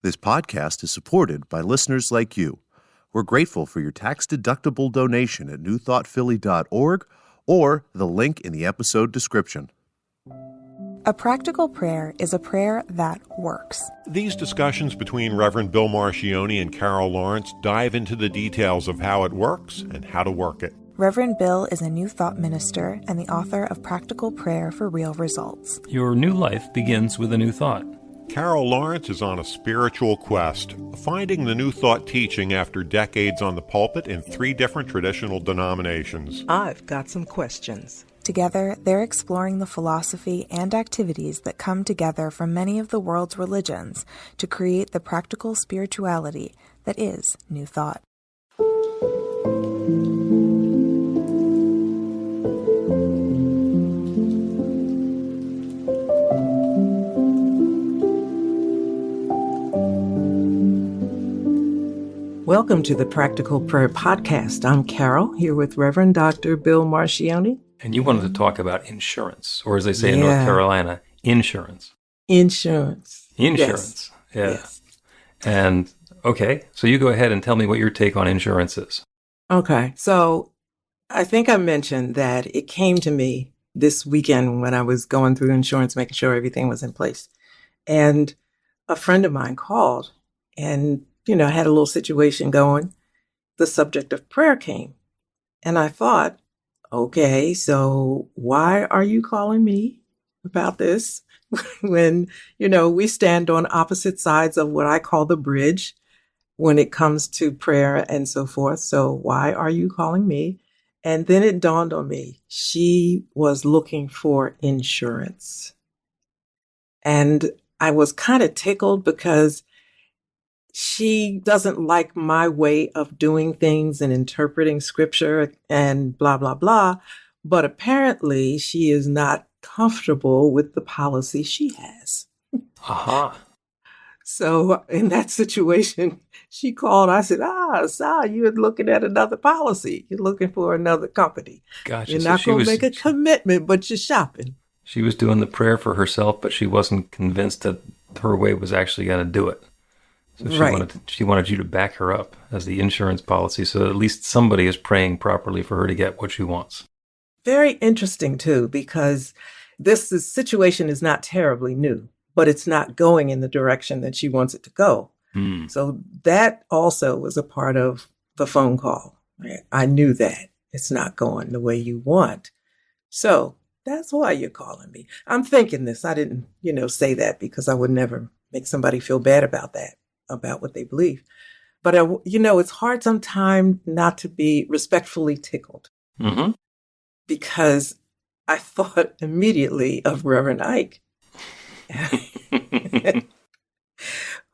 This podcast is supported by listeners like you. We're grateful for your tax-deductible donation at newthoughtphilly.org or the link in the episode description. A practical prayer is a prayer that works. These discussions between Reverend Bill Marcioni and Carol Lawrence dive into the details of how it works and how to work it. Reverend Bill is a New Thought minister and the author of Practical Prayer for Real Results. Your new life begins with a new thought. Carol Lawrence is on a spiritual quest, finding the New Thought teaching after decades on the pulpit in 3 different traditional denominations. I've got some questions. Together, they're exploring the philosophy and activities that come together from many of the world's religions to create the practical spirituality that is New Thought. Welcome to the Practical Prayer Podcast. I'm Carol, here with Reverend Dr. Bill Marcioni. And you wanted to talk about insurance, or as they say in North Carolina, insurance. Insurance. Yes. Yeah. Yes. And, okay, so you go ahead and tell me what your take on insurance is. Okay, so I think I mentioned that it came to me this weekend when I was going through insurance, making sure everything was in place. And a friend of mine called and I had a little situation going. The subject of prayer came. And I thought, okay, so why are you calling me about this when, we stand on opposite sides of what I call the bridge when it comes to prayer and so forth. So why are you calling me? And then it dawned on me, she was looking for insurance. And I was kind of tickled because she doesn't like my way of doing things and interpreting scripture and blah, blah, blah. But apparently she is not comfortable with the policy she has. Aha. So in that situation, she called. I said, you're looking at another policy. You're looking for another company. Gotcha. You're not going to make a commitment, but you're shopping. She was doing the prayer for herself, but she wasn't convinced that her way was actually going to do it. So she wanted you to back her up as the insurance policy so that at least somebody is praying properly for her to get what she wants. Very interesting, too, because this situation is not terribly new, but it's not going in the direction that she wants it to go. So that also was a part of the phone call. Right? I knew that it's not going the way you want. So that's why you're calling me. I'm thinking this. I didn't, say that because I would never make somebody feel bad about that, about what they believe. But, it's hard sometimes not to be respectfully tickled because I thought immediately of Reverend Ike,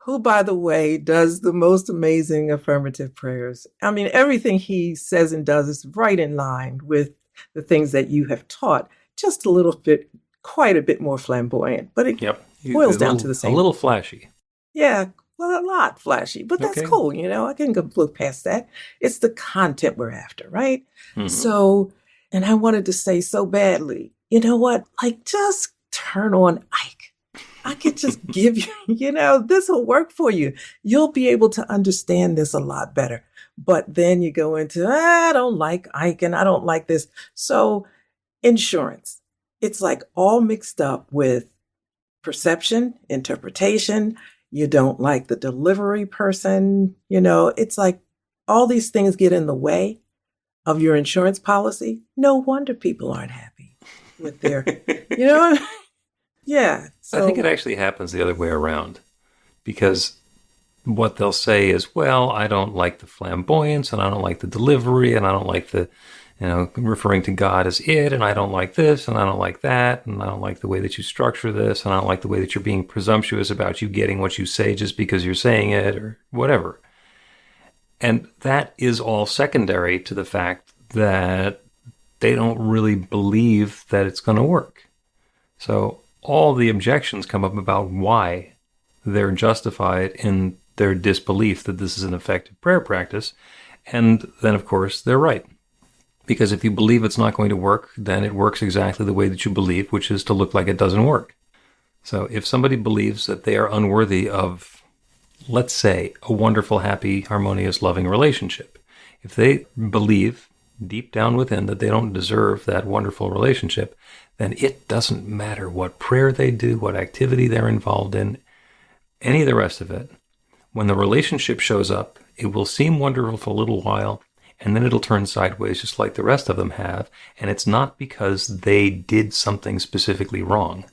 who, by the way, does the most amazing affirmative prayers. I mean, everything he says and does is right in line with the things that you have taught, just a little bit, quite a bit more flamboyant, but it boils down to the same. A little flashy. Yeah. Well, a lot flashy, but that's cool. I can go look past that. It's the content we're after, right? Mm-hmm. So, and I wanted to say so badly, you know what? Just turn on Ike. I could just give you, this will work for you. You'll be able to understand this a lot better. But then you go into, I don't like Ike and I don't like this. So insurance, it's all mixed up with perception, interpretation. You don't like the delivery person. It's all these things get in the way of your insurance policy. No wonder people aren't happy with their, Yeah. So, I think it actually happens the other way around because what they'll say is, well, I don't like the flamboyance and I don't like the delivery and I don't like the, referring to God as it, and I don't like this and I don't like that and I don't like the way that you structure this and I don't like the way that you're being presumptuous about you getting what you say just because you're saying it or whatever. And that is all secondary to the fact that they don't really believe that it's going to work. So all the objections come up about why they're justified in their disbelief that this is an effective prayer practice. And then, of course, they're right. Because if you believe it's not going to work, then it works exactly the way that you believe, which is to look like it doesn't work. So if somebody believes that they are unworthy of let's say, a wonderful, happy, harmonious, loving relationship. If they believe deep down within that they don't deserve that wonderful relationship, then it doesn't matter what prayer they do, what activity they're involved in, any of the rest of it. When the relationship shows up, it will seem wonderful for a little while, and then it'll turn sideways just like the rest of them have. And it's not because they did something specifically wrong.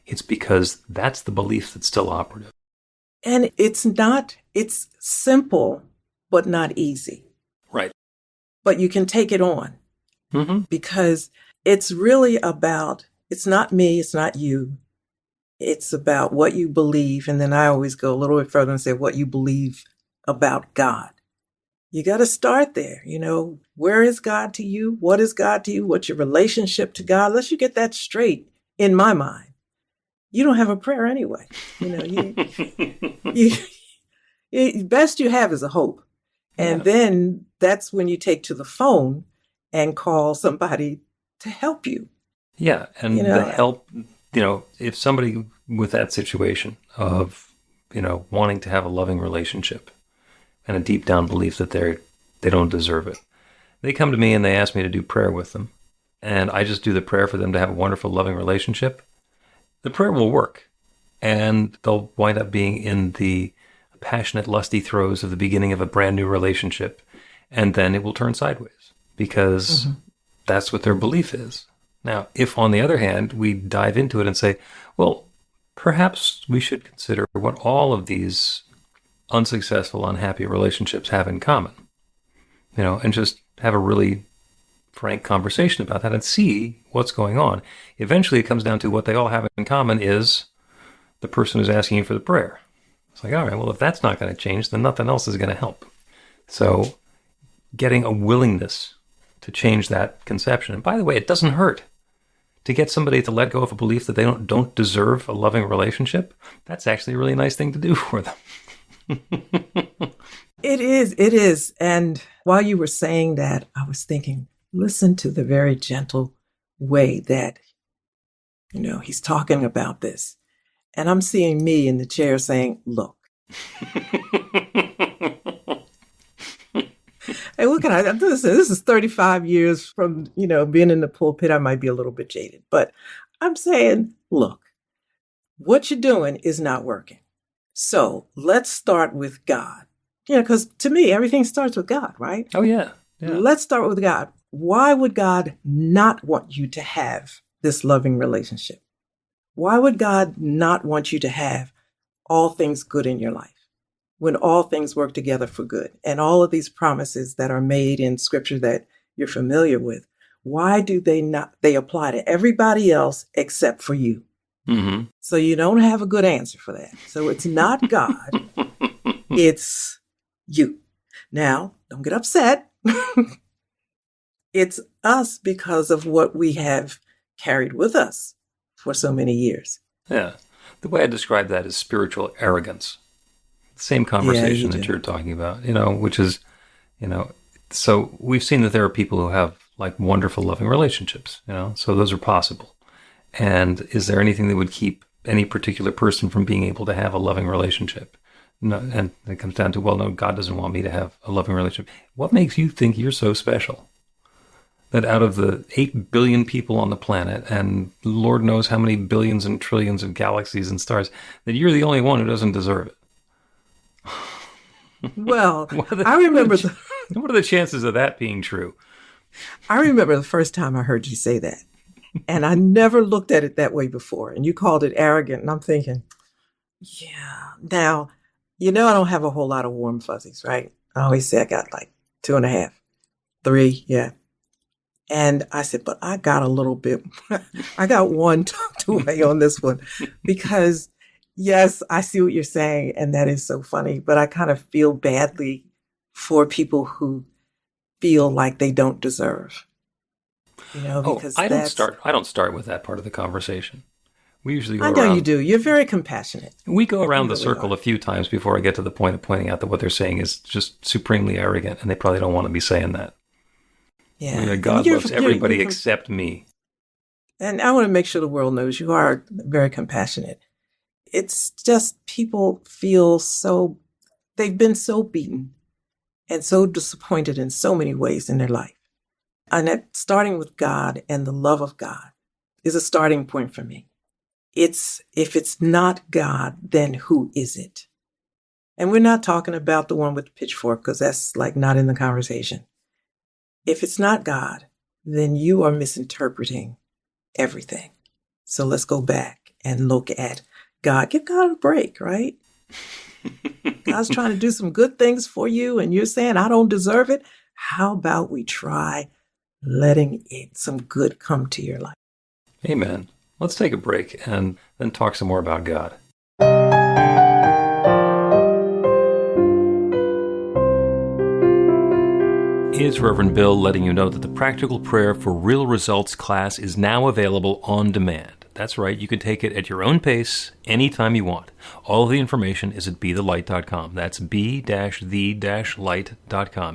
It's because that's the belief that's still operative. And it's simple, but not easy. Right. But you can take it on because it's really about, it's not me, it's not you. It's about what you believe. And then I always go a little bit further and say what you believe about God. You got to start there. Where is God to you? What is God to you? What's your relationship to God? Unless you get that straight, in my mind, you don't have a prayer anyway. Best you have is a hope. And then that's when you take to the phone and call somebody to help you. Yeah. And the help, if somebody with that situation of, wanting to have a loving relationship and a deep down belief that they don't deserve it, they come to me and they ask me to do prayer with them. And I just do the prayer for them to have a wonderful, loving relationship. The prayer will work. And they'll wind up being in the passionate, lusty throes of the beginning of a brand new relationship. And then it will turn sideways because that's what their belief is. Now, if on the other hand, we dive into it and say, well, perhaps we should consider what all of these unsuccessful, unhappy relationships have in common, and just have a really frank conversation about that and see what's going on. Eventually, it comes down to what they all have in common is the person who's asking you for the prayer. It's like, all right, well, if that's not going to change, then nothing else is going to help. So getting a willingness to change that conception. And by the way, it doesn't hurt to get somebody to let go of a belief that they don't deserve a loving relationship. That's actually a really nice thing to do for them. It is. And while you were saying that, I was thinking, listen to the very gentle way that, he's talking about this. And I'm seeing me in the chair saying, look. Hey, what can I do? This is 35 years from, being in the pulpit. I might be a little bit jaded, but I'm saying, look, what you're doing is not working. So let's start with God. Because to me, everything starts with God, right? Oh, yeah. Let's start with God. Why would God not want you to have this loving relationship? Why would God not want you to have all things good in your life when all things work together for good? And all of these promises that are made in scripture that you're familiar with, why do they apply to everybody else except for you? Mm-hmm. So you don't have a good answer for that. So it's not God, it's you. Now, don't get upset. It's us because of what we have carried with us for so many years. Yeah. The way I describe that is spiritual arrogance. Same conversation that you're talking about, which is, so we've seen that there are people who have like wonderful, loving relationships, so those are possible. And is there anything that would keep any particular person from being able to have a loving relationship? No, and it comes down to, well, no, God doesn't want me to have a loving relationship. What makes you think you're so special that out of the 8 billion people on the planet, and Lord knows how many billions and trillions of galaxies and stars, that you're the only one who doesn't deserve it? Well, I remember... What are the chances of that being true? I remember the first time I heard you say that. And I never looked at it that way before. And you called it arrogant. And I'm thinking, yeah. Now, I don't have a whole lot of warm fuzzies, right? I always say I got like 2.5, 3, yeah. And I said, but I got a little bit, I got one tucked away on this one because, yes, I see what you're saying. And that is so funny. But I kind of feel badly for people who feel like they don't deserve. Because I don't start with that part of the conversation. We usually go I know around. You do. You're very compassionate. We go around the circle a few times before I get to the point of pointing out that what they're saying is just supremely arrogant, and they probably don't want to be saying that. Yeah. God loves everybody except me. And I want to make sure the world knows you are very compassionate. It's just people feel so they've been so beaten and so disappointed in so many ways in their life. And that starting with God and the love of God is a starting point for me. If it's not God, then who is it? And we're not talking about the one with the pitchfork, because that's like not in the conversation. If it's not God, then you are misinterpreting everything. So let's go back and look at God. Give God a break, right? God's trying to do some good things for you, and you're saying, I don't deserve it. How about we try letting some good come to your life? Amen. Let's take a break and then talk some more about God. It's Reverend Bill letting you know that the Practical Prayer for Real Results class is now available on demand. That's right, you can take it at your own pace, anytime you want. All of the information is at bethelight.com. That's b-the-light.com.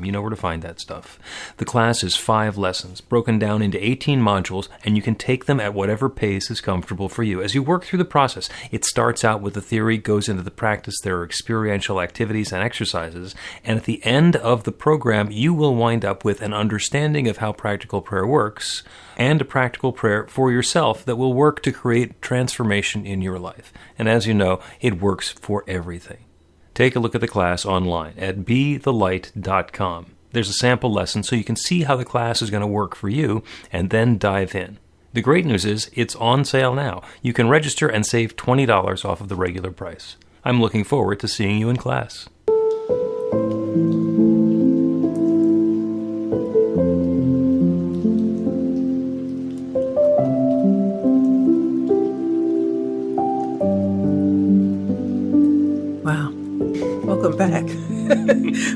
You know where to find that stuff. The class is 5 lessons, broken down into 18 modules, and you can take them at whatever pace is comfortable for you. As you work through the process, it starts out with the theory, goes into the practice, there are experiential activities and exercises, and at the end of the program, you will wind up with an understanding of how practical prayer works, and a practical prayer for yourself that will work to create transformation in your life. And as you know, it works for everything. Take a look at the class online at bethelight.com. There's a sample lesson so you can see how the class is going to work for you and then dive in. The great news is it's on sale now. You can register and save $20 off of the regular price. I'm looking forward to seeing you in class. Welcome back.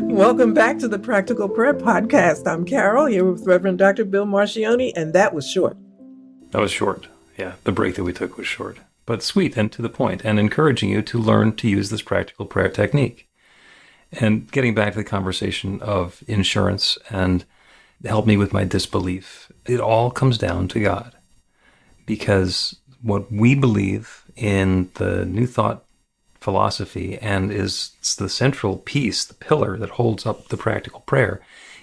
Welcome back to the Practical Prayer Podcast. I'm Carol, here with Reverend Dr. Bill Marcioni, and that was short. That was short. Yeah, the break that we took was short, but sweet and to the point, and encouraging you to learn to use this practical prayer technique. And getting back to the conversation of insurance and help me with my disbelief, it all comes down to God. Because what we believe in the New Thought philosophy and is the central piece, the pillar that holds up the practical prayer,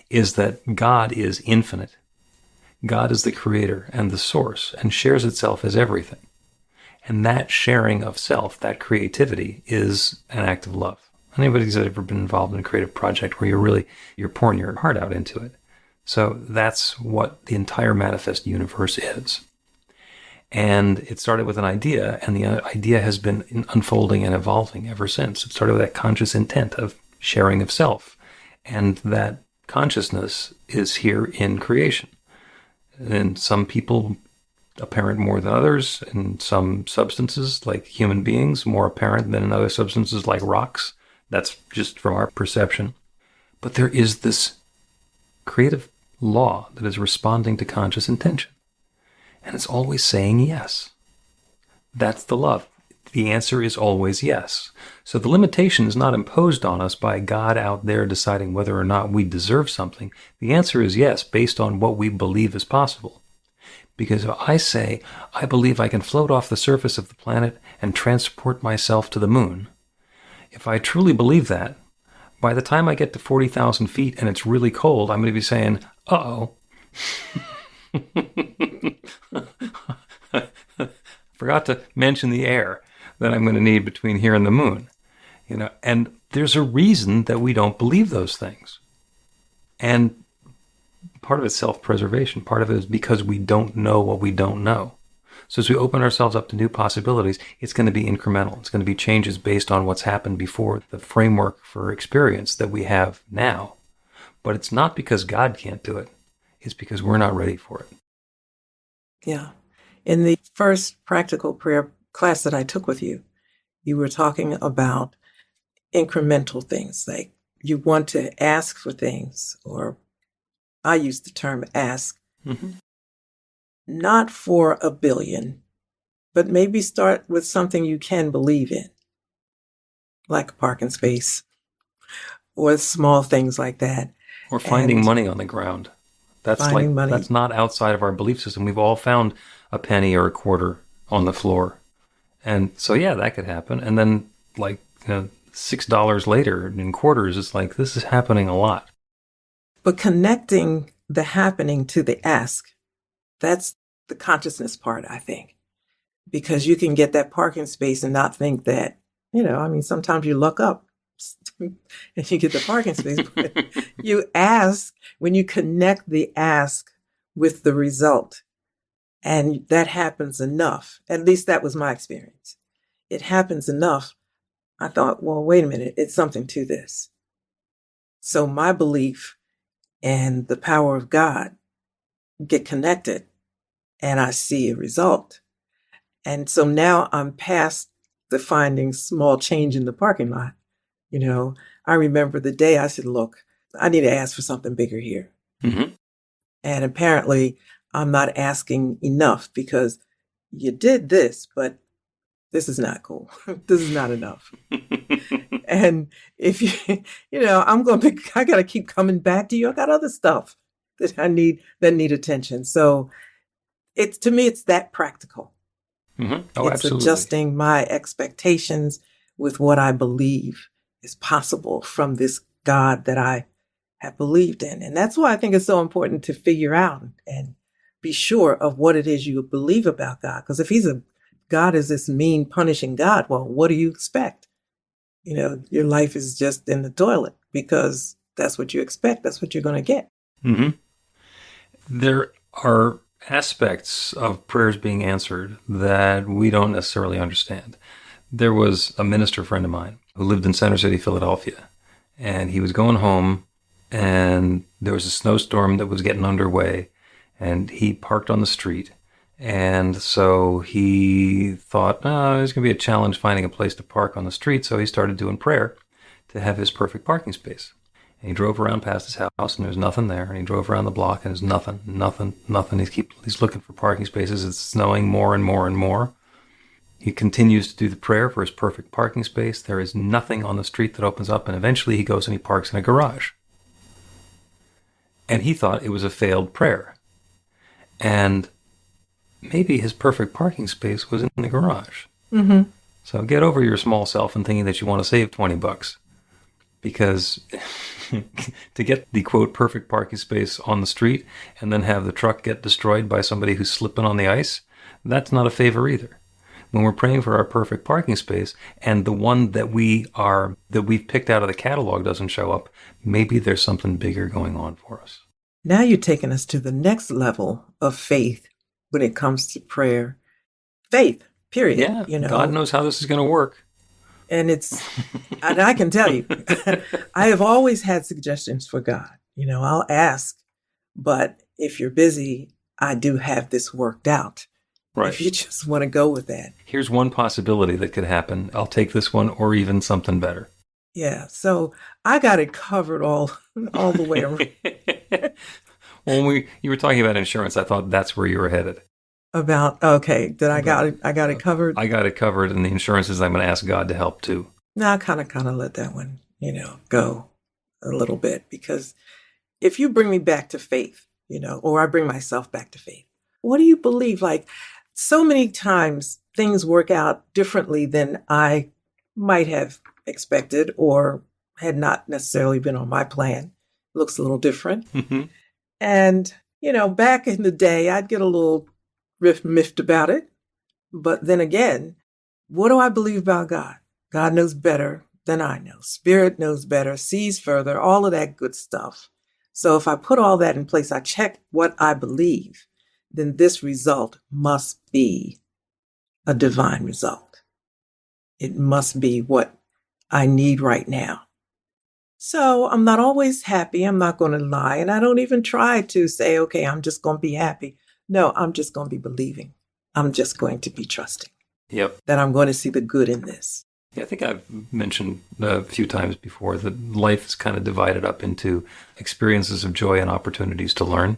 is that God is infinite. God is the creator and the source and shares itself as everything. And that sharing of self, that creativity, is an act of love. Anybody's ever been involved in a creative project where you're pouring your heart out into it. So that's what the entire manifest universe is. And it started with an idea, and the idea has been unfolding and evolving ever since. It started with that conscious intent of sharing of self. And that consciousness is here in creation. And some people apparent more than others, in some substances, like human beings, more apparent than in other substances like rocks. That's just from our perception. But there is this creative law that is responding to conscious intention. And it's always saying yes. That's the love. The answer is always yes. So the limitation is not imposed on us by God out there deciding whether or not we deserve something. The answer is yes, based on what we believe is possible. Because if I say, I believe I can float off the surface of the planet and transport myself to the moon, if I truly believe that, by the time I get to 40,000 feet and it's really cold, I'm going to be saying, uh-oh. Forgot to mention the air that I'm going to need between here and the moon. And there's a reason that we don't believe those things. And part of it's self-preservation. Part of it is because we don't know what we don't know. So as we open ourselves up to new possibilities, it's going to be incremental. It's going to be changes based on what's happened before, the framework for experience that we have now. But it's not because God can't do it. It's because we're not ready for it. Yeah. In the first practical prayer class that I took with you, you were talking about incremental things, like you want to ask for things, or I use the term ask, not for $1 billion, but maybe start with something you can believe in, like a parking space, or small things like that. Or finding money on the ground. That's not outside of our belief system. We've all found a penny or a quarter on the floor. And so, yeah, that could happen. And then, $6 later in quarters. It's like, this is happening a lot. But connecting the happening to the ask, that's the consciousness part, I think. Because you can get that parking space and not think that, sometimes you luck up and you get the parking space. But you ask, when you connect the ask with the result, and that happens enough. At least that was my experience. It happens enough. I thought, well, wait a minute, it's something to this. So my belief and the power of God get connected, and I see a result. And so now I'm past the finding small change in the parking lot. I remember the day I said, look, I need to ask for something bigger here. Mm-hmm. And apparently I'm not asking enough, because you did this, but this is not cool. This is not enough. And if I got to keep coming back to you. I got other stuff that that need attention. So to me, it's that practical. Mm-hmm. Oh, it's absolutely. Adjusting my expectations with what I believe is possible from this God that I have believed in. And that's why I think it's so important to figure out and be sure of what it is you believe about God. Because if God is this mean, punishing God, well, what do you expect? Your life is just in the toilet, because that's what you expect. That's what you're going to get. Mm-hmm. There are aspects of prayers being answered that we don't necessarily understand. There was a minister friend of mine who lived in Center City, Philadelphia, and he was going home, and there was a snowstorm that was getting underway, and he parked on the street. And so he thought, there's going to be a challenge finding a place to park on the street. So he started doing prayer to have his perfect parking space. And he drove around past his house, and there's nothing there. And he drove around the block, and there's nothing. He's looking for parking spaces. It's snowing more and more and more. He continues to do the prayer for his perfect parking space. There is nothing on the street that opens up, and eventually he goes and he parks in a garage. And he thought it was a failed prayer. And maybe his perfect parking space was in the garage. Mm-hmm. So get over your small self and thinking that you want to save $20, because to get the quote perfect parking space on the street and then have the truck get destroyed by somebody who's slipping on the ice, that's not a favor either. When we're praying for our perfect parking space and the one that we've picked out of the catalog doesn't show up, maybe there's something bigger going on for us. Now you're taking us to the next level of faith when it comes to prayer. Faith, period. Yeah, God knows how this is going to work. And and I can tell you, I have always had suggestions for God. I'll ask, but if you're busy, I do have this worked out. Right. If you just want to go with that. Here's one possibility that could happen. I'll take this one, or even something better. Yeah. So I got it covered all the way around. Well, when you were talking about insurance, I thought that's where you were headed. I got it covered. I got it covered, and the insurance is I'm going to ask God to help too. No, I kind of let that one, go a little bit, because if you bring me back to faith, or I bring myself back to faith, what do you believe? Like, so many times things work out differently than I might have expected or had not necessarily been on my plan. Looks a little different. Mm-hmm. And, back in the day, I'd get a little miffed about it. But then again, what do I believe about God? God knows better than I know. Spirit knows better, sees further, all of that good stuff. So if I put all that in place, I check what I believe, then this result must be a divine result. It must be what I need right now. So I'm not always happy. I'm not going to lie. And I don't even try to say, okay, I'm just going to be happy. No, I'm just going to be believing. I'm just going to be trusting. Yep. That I'm going to see the good in this. Yeah, I think I've mentioned a few times before that life is kind of divided up into experiences of joy and opportunities to learn.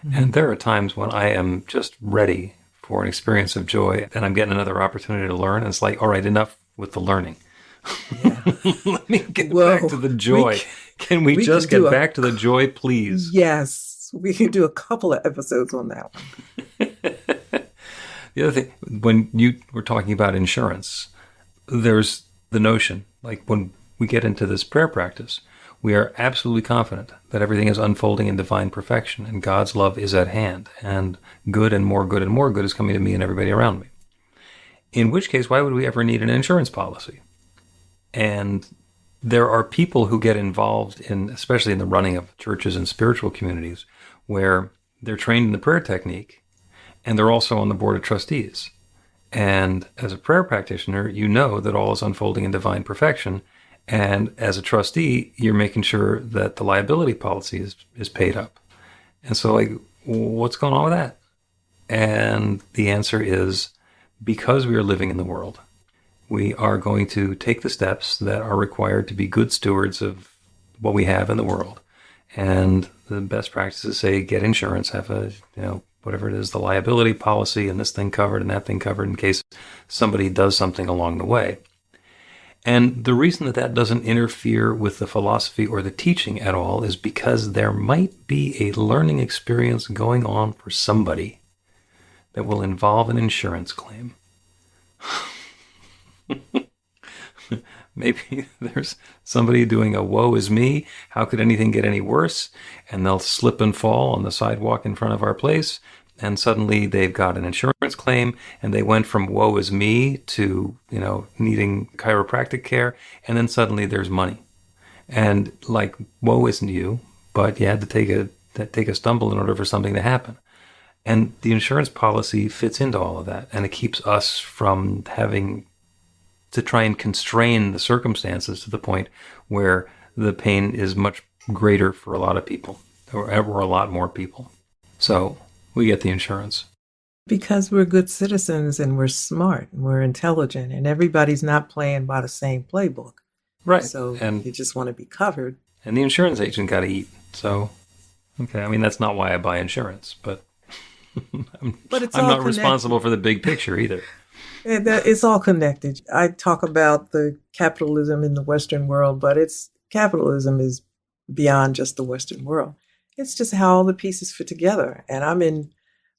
Mm-hmm. And there are times when I am just ready for an experience of joy and I'm getting another opportunity to learn. And it's like, all right, enough with the learning. Yeah. Let me get back to the joy. Can we just get back to the joy, please? Yes. We can do a couple of episodes on that one. The other thing, when you were talking about insurance, there's the notion like when we get into this prayer practice, we are absolutely confident that everything is unfolding in divine perfection and God's love is at hand and good and more good and more good is coming to me and everybody around me. In which case, why would we ever need an insurance policy? And there are people who get involved in, especially in the running of churches and spiritual communities, where they're trained in the prayer technique and they're also on the board of trustees. And as a prayer practitioner, you know that all is unfolding in divine perfection. And as a trustee, you're making sure that the liability policy is paid up. And so, like, what's going on with that? And the answer is, because we are living in the world, we are going to take the steps that are required to be good stewards of what we have in the world. And the best practices say get insurance, have a, whatever it is, the liability policy and this thing covered and that thing covered in case somebody does something along the way. And the reason that that doesn't interfere with the philosophy or the teaching at all is because there might be a learning experience going on for somebody that will involve an insurance claim. Maybe there's somebody doing a woe is me, how could anything get any worse? And they'll slip and fall on the sidewalk in front of our place, and suddenly they've got an insurance claim, and they went from woe is me to, needing chiropractic care, and then suddenly there's money. And like, woe isn't you, but you had to take a stumble in order for something to happen. And the insurance policy fits into all of that, and it keeps us from having to try and constrain the circumstances to the point where the pain is much greater for a lot of people, or a lot more people. So we get the insurance. Because we're good citizens and we're smart and we're intelligent and everybody's not playing by the same playbook. Right. So and you just want to be covered. And the insurance agent got to eat. So, okay, I mean, that's not why I buy insurance, but I'm not responsible for the big picture either. It's all connected. I talk about the capitalism in the Western world, but capitalism is beyond just the Western world. It's just how all the pieces fit together. And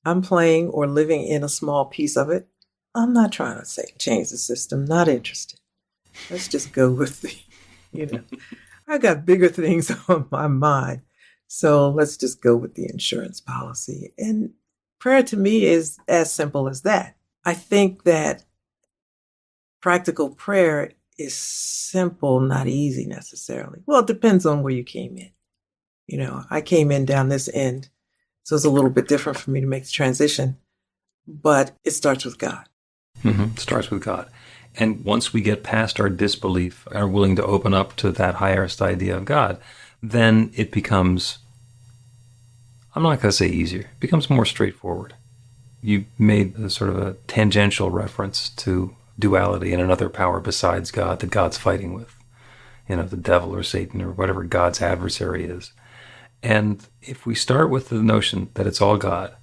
I'm playing or living in a small piece of it. I'm not trying to change the system. Not interested. Let's just go with I got bigger things on my mind. So let's just go with the insurance policy. And prayer to me is as simple as that. I think that practical prayer is simple, not easy necessarily. Well, it depends on where you came in. I came in down this end, so it's a little bit different for me to make the transition, but it starts with God. Mm-hmm. It starts with God. And once we get past our disbelief, are willing to open up to that highest idea of God, then it becomes, I'm not going to say easier, it becomes more straightforward. You made a sort of a tangential reference to duality and another power besides God that God's fighting with, the devil or Satan or whatever God's adversary is. And if we start with the notion that it's all God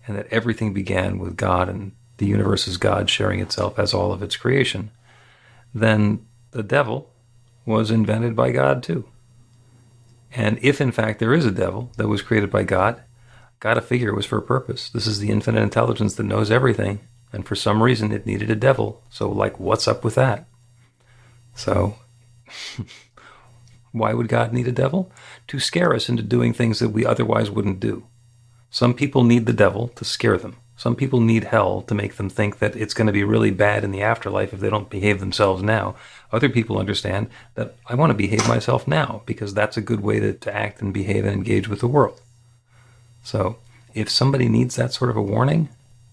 and that everything began with God and the universe is God sharing itself as all of its creation, then the devil was invented by God too. And if in fact there is a devil that was created by God, got to figure it was for a purpose. This is the infinite intelligence that knows everything. And for some reason, it needed a devil. So, what's up with that? So, why would God need a devil? To scare us into doing things that we otherwise wouldn't do. Some people need the devil to scare them. Some people need hell to make them think that it's going to be really bad in the afterlife if they don't behave themselves now. Other people understand that I want to behave myself now because that's a good way to act and behave and engage with the world. So if somebody needs that sort of a warning,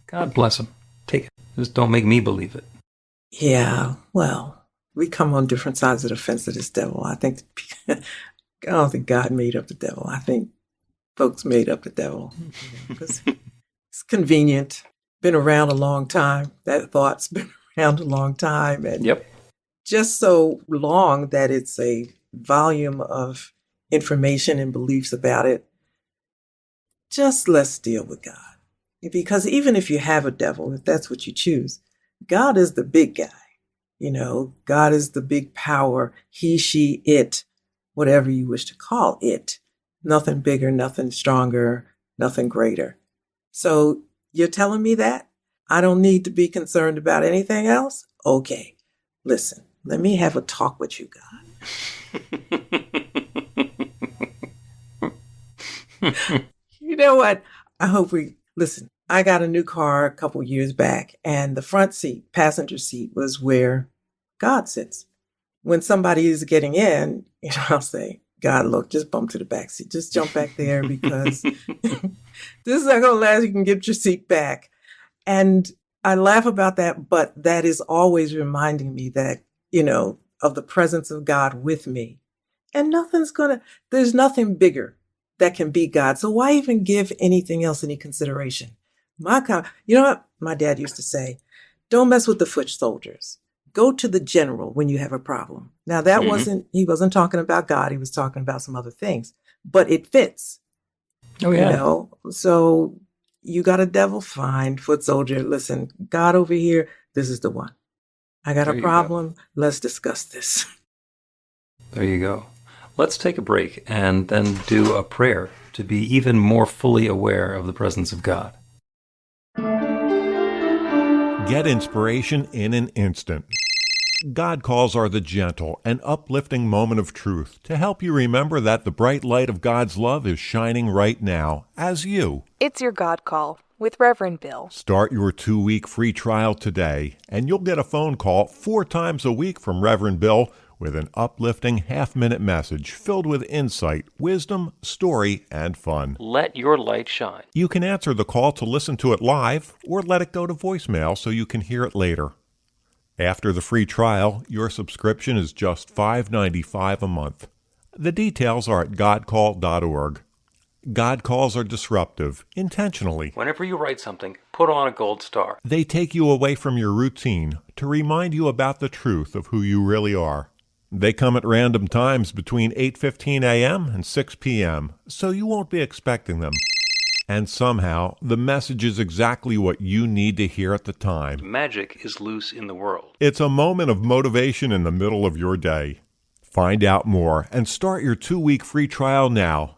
God bless them. Take it. Just don't make me believe it. Yeah, well, we come on different sides of the fence of this devil. I don't think God made up the devil. I think folks made up the devil. Because it's convenient. Been around a long time. That thought's been around a long time. And yep. Just so long that it's a volume of information and beliefs about it. Just let's deal with God. Because even if you have a devil, if that's what you choose, God is the big guy. God is the big power. He, she, it, whatever you wish to call it. Nothing bigger, nothing stronger, nothing greater. So you're telling me that? I don't need to be concerned about anything else? Okay, listen, Let me have a talk with you, God. You know what? I hope listen, I got a new car a couple years back, and the front seat, passenger seat, was where God sits. When somebody is getting in, I'll say, God, look, just bump to the back seat. Just jump back there because this is not going to last. You can get your seat back. And I laugh about that, but that is always reminding me that, of the presence of God with me. And there's nothing bigger that can be God. So why even give anything else any consideration? You know what my dad used to say? Don't mess with the foot soldiers. Go to the general when you have a problem. Now that he wasn't talking about God. He was talking about some other things, but it fits. Oh yeah. So you got a devil? Fine. Foot soldier. Listen, God over here. This is the one. I got a problem. Let's discuss this. There you go. Let's take a break and then do a prayer to be even more fully aware of the presence of God. Get inspiration in an instant. God calls are the gentle and uplifting moment of truth to help you remember that the bright light of God's love is shining right now as you. It's your God Call with Reverend Bill. Start your 2-week free trial today, and you'll get a phone call 4 times a week from Reverend Bill with an uplifting half-minute message filled with insight, wisdom, story, and fun. Let your light shine. You can answer the call to listen to it live or let it go to voicemail so you can hear it later. After the free trial, your subscription is just $5.95 a month. The details are at godcall.org. God calls are disruptive, intentionally. Whenever you write something, put on a gold star. They take you away from your routine to remind you about the truth of who you really are. They come at random times between 8:15 a.m. and 6 p.m., so you won't be expecting them. And somehow, the message is exactly what you need to hear at the time. Magic is loose in the world. It's a moment of motivation in the middle of your day. Find out more and start your 2-week free trial now.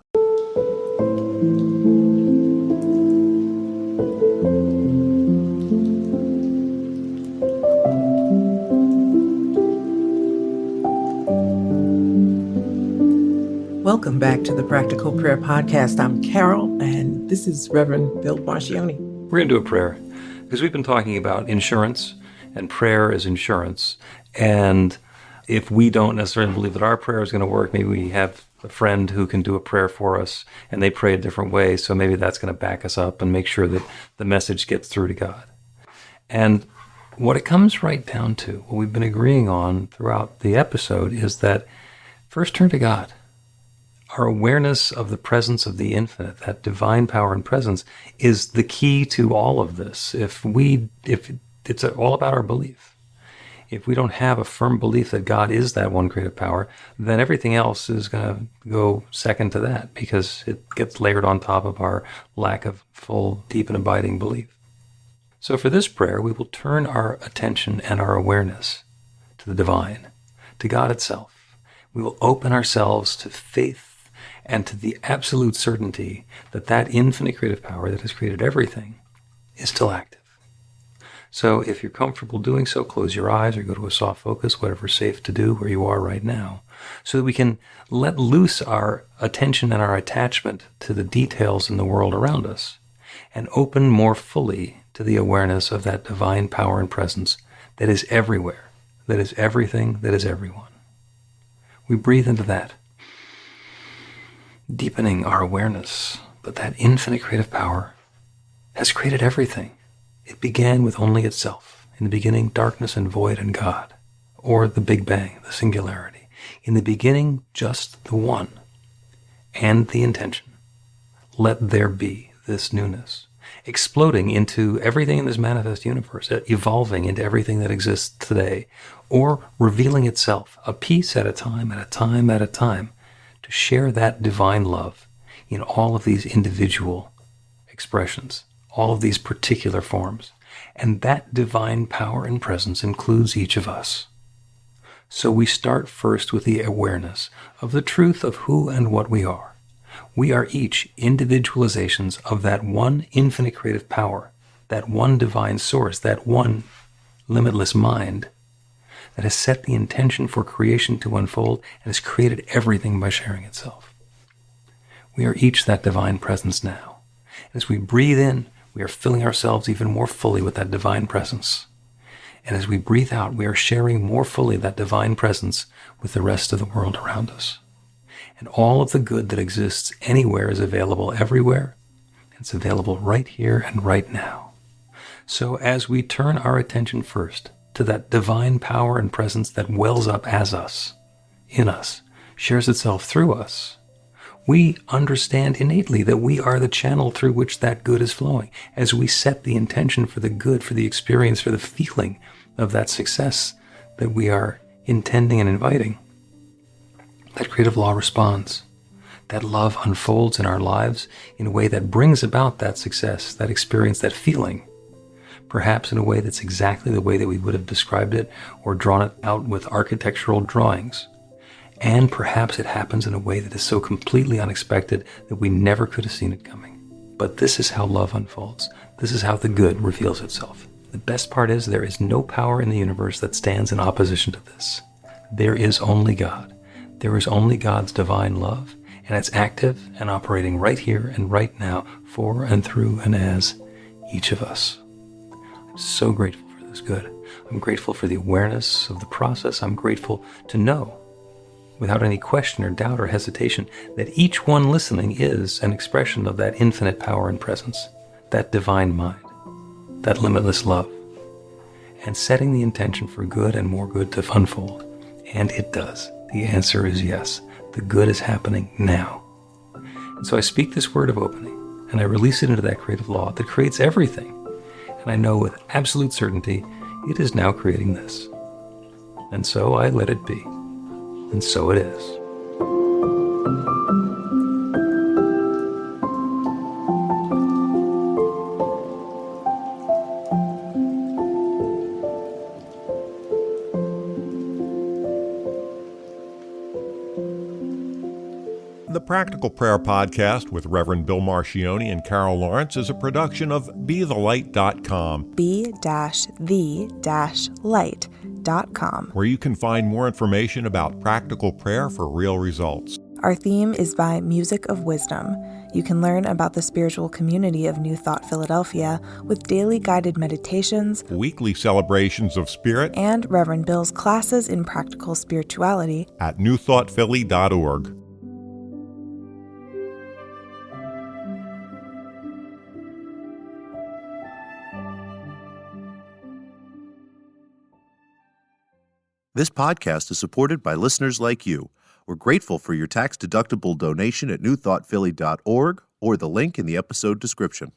Welcome back to the Practical Prayer Podcast. I'm Carol, and this is Reverend Bill Marcioni. We're going to do a prayer because we've been talking about insurance, and prayer is insurance. And if we don't necessarily believe that our prayer is going to work, maybe we have a friend who can do a prayer for us, and they pray a different way, so maybe that's going to back us up and make sure that the message gets through to God. And what it comes right down to, what we've been agreeing on throughout the episode, is that first turn to God. Our awareness of the presence of the infinite, that divine power and presence, is the key to all of this. If it's all about our belief. If we don't have a firm belief that God is that one creative power, then everything else is going to go second to that because it gets layered on top of our lack of full, deep, and abiding belief. So for this prayer, we will turn our attention and our awareness to the divine, to God itself. We will open ourselves to faith and to the absolute certainty that that infinite creative power that has created everything is still active. So if you're comfortable doing so, close your eyes or go to a soft focus, whatever's safe to do where you are right now, so that we can let loose our attention and our attachment to the details in the world around us and open more fully to the awareness of that divine power and presence that is everywhere, that is everything, that is everyone. We breathe into that, deepening our awareness, but that infinite creative power has created everything. It began with only itself. In the beginning, darkness and void and God, or the Big Bang, the singularity. In the beginning, just the one and the intention. Let there be this newness, exploding into everything in this manifest universe, evolving into everything that exists today, or revealing itself a piece at a time, to share that divine love in all of these individual expressions, all of these particular forms. And that divine power and presence includes each of us. So we start first with the awareness of the truth of who and what we are. We are each individualizations of that one infinite creative power, that one divine source, that one limitless mind that has set the intention for creation to unfold and has created everything by sharing itself. We are each that divine presence now. And as we breathe in, we are filling ourselves even more fully with that divine presence. And as we breathe out, we are sharing more fully that divine presence with the rest of the world around us. And all of the good that exists anywhere is available everywhere. It's available right here and right now. So as we turn our attention first to that divine power and presence that wells up as us, in us, shares itself through us, we understand innately that we are the channel through which that good is flowing. As we set the intention for the good, for the experience, for the feeling of that success that we are intending and inviting, that creative law responds. That love unfolds in our lives in a way that brings about that success, that experience, that feeling, perhaps in a way that's exactly the way that we would have described it or drawn it out with architectural drawings. And perhaps it happens in a way that is so completely unexpected that we never could have seen it coming. But this is how love unfolds. This is how the good reveals itself. The best part is there is no power in the universe that stands in opposition to this. There is only God. There is only God's divine love, and it's active and operating right here and right now for and through and as each of us. I'm so grateful for this good. I'm grateful for the awareness of the process. I'm grateful to know, without any question or doubt or hesitation, that each one listening is an expression of that infinite power and presence, that divine mind, that limitless love, and setting the intention for good and more good to unfold. And it does. The answer is yes. The good is happening now. And so I speak this word of opening, and I release it into that creative law that creates everything. And I know with absolute certainty, it is now creating this. And so I let it be. And so it is. The Practical Prayer Podcast with Reverend Bill Marcioni and Carol Lawrence is a production of BeTheLight.com, be-the-light.com, where you can find more information about practical prayer for real results. Our theme is by Music of Wisdom. You can learn about the spiritual community of New Thought Philadelphia with daily guided meditations, Weekly celebrations of spirit, and Reverend Bill's classes in practical spirituality at newthoughtphilly.org. This podcast is supported by listeners like you. We're grateful for your tax-deductible donation at newthoughtphilly.org or the link in the episode description.